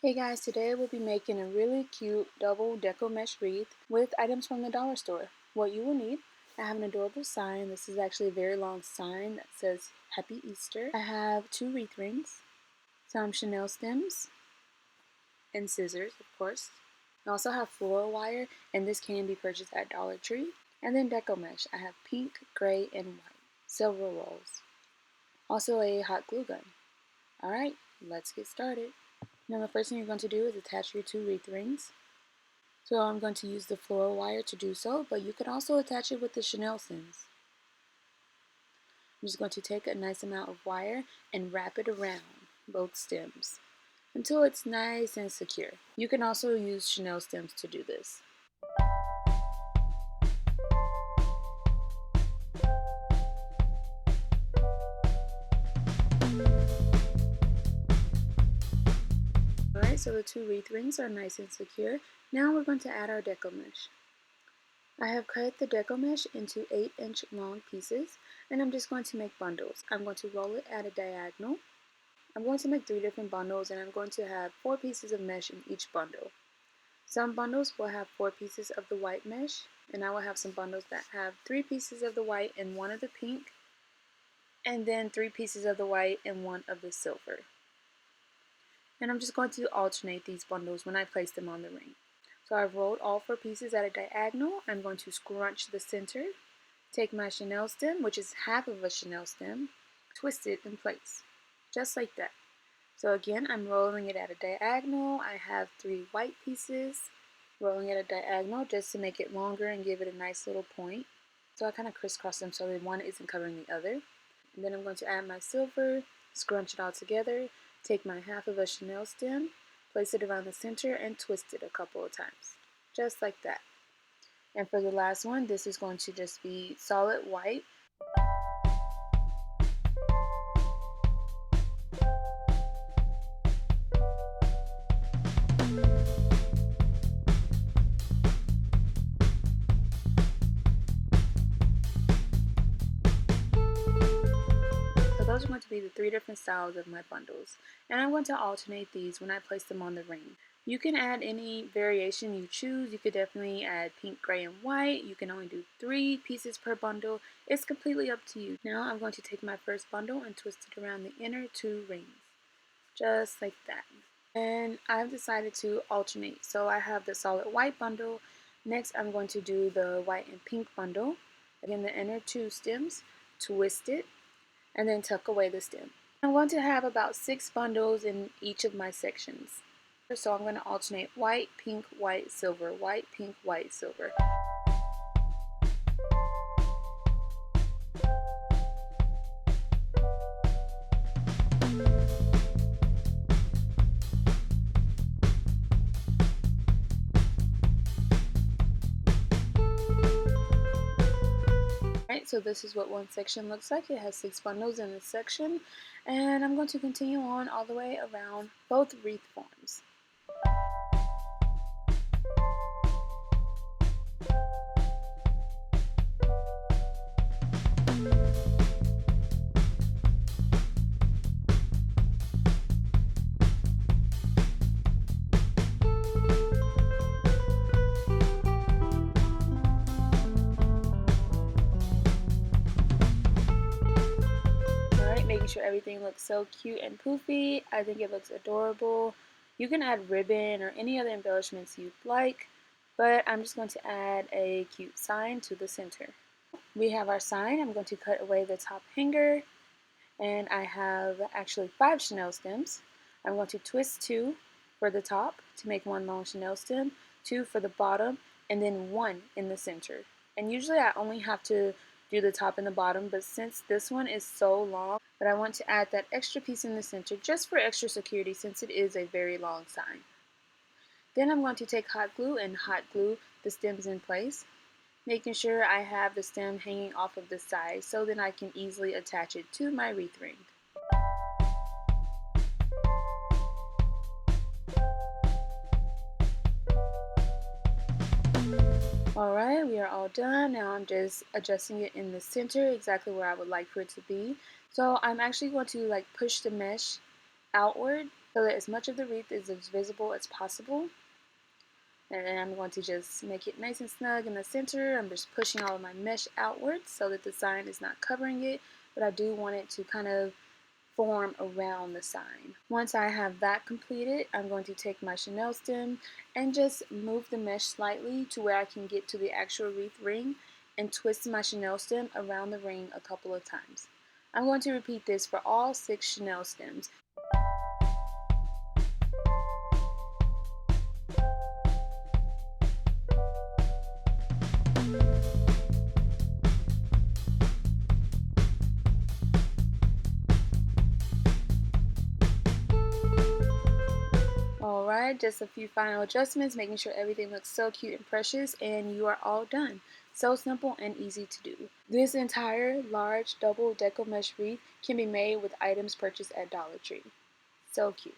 Hey guys, today we'll be making a really cute double deco mesh wreath with items from the dollar store. What you will need, I have an adorable sign. This is actually a very long sign that says Happy Easter. I have 2 wreath rings, some chenille stems, and scissors, of course. I also have floral wire, and this can be purchased at Dollar Tree. And then deco mesh. I have pink, gray, and white. Silver rolls. Also a hot glue gun. Alright, let's get started. Now the first thing you're going to do is attach your 2 wreath rings. So I'm going to use the floral wire to do so, but you can also attach it with the chenille stems. I'm just going to take a nice amount of wire and wrap it around both stems until it's nice and secure. You can also use chenille stems to do this. Alright, so the 2 wreath rings are nice and secure. Now we're going to add our deco mesh. I have cut the deco mesh into 8-inch long pieces, and I'm just going to make bundles. I'm going to roll it at a diagonal. I'm going to make 3 different bundles, and I'm going to have 4 pieces of mesh in each bundle. Some bundles will have 4 pieces of the white mesh, and I will have some bundles that have 3 pieces of the white and 1 of the pink, and then 3 pieces of the white and 1 of the silver. And I'm just going to alternate these bundles when I place them on the ring. So I've rolled all 4 pieces at a diagonal. I'm going to scrunch the center, take my chenille stem, which is half of a chenille stem, twist it in place, just like that. So again, I'm rolling it at a diagonal. I have 3 white pieces, rolling it at a diagonal just to make it longer and give it a nice little point. So I kind of crisscross them so that one isn't covering the other. And then I'm going to add my silver, scrunch it all together, take my half of a chenille stem, place it around the center, and twist it a couple of times, just like that. And for the last one, this is going to just be solid white. So those are going to be the 3 different styles of my bundles. And I'm going to alternate these when I place them on the ring. You can add any variation you choose. You could definitely add pink, gray, and white. You can only do 3 pieces per bundle. It's completely up to you. Now I'm going to take my first bundle and twist it around the inner 2 rings, just like that. And I've decided to alternate. So I have the solid white bundle. Next I'm going to do the white and pink bundle. Again, the inner 2 stems, twist it, and then tuck away the stem. I'm going to have about 6 bundles in each of my sections. So I'm going to alternate white, pink, white, silver, white, pink, white, silver. Alright, so this is what one section looks like. It has 6 bundles in this section, and I'm going to continue on all the way around both wreath forms. Making sure everything looks so cute and poofy. I think it looks adorable. You can add ribbon or any other embellishments you'd like, but I'm just going to add a cute sign to the center. We have our sign. I'm going to cut away the top hanger, and I have actually 5 chenille stems. I'm going to twist 2 for the top to make 1 long chenille stem, 2 for the bottom, and then 1 in the center. And usually I only have to do the top and the bottom, but since this one is so long, but I want to add that extra piece in the center just for extra security since it is a very long sign. Then I'm going to take hot glue and hot glue the stems in place, making sure I have the stem hanging off of the side so then I can easily attach it to my wreath ring. Alright, we are all done. Now I'm just adjusting it in the center exactly where I would like for it to be. So I'm actually going to push the mesh outward so that as much of the wreath is as visible as possible. And then I'm going to just make it nice and snug in the center. I'm just pushing all of my mesh outwards so that the sign is not covering it, but I do want it to kind of form around the sign. Once I have that completed, I'm going to take my chenille stem and just move the mesh slightly to where I can get to the actual wreath ring and twist my chenille stem around the ring a couple of times. I'm going to repeat this for all 6 chenille stems. Alright, just a few final adjustments, making sure everything looks so cute and precious, and you are all done. So simple and easy to do. This entire large double deco mesh wreath can be made with items purchased at Dollar Tree. So cute.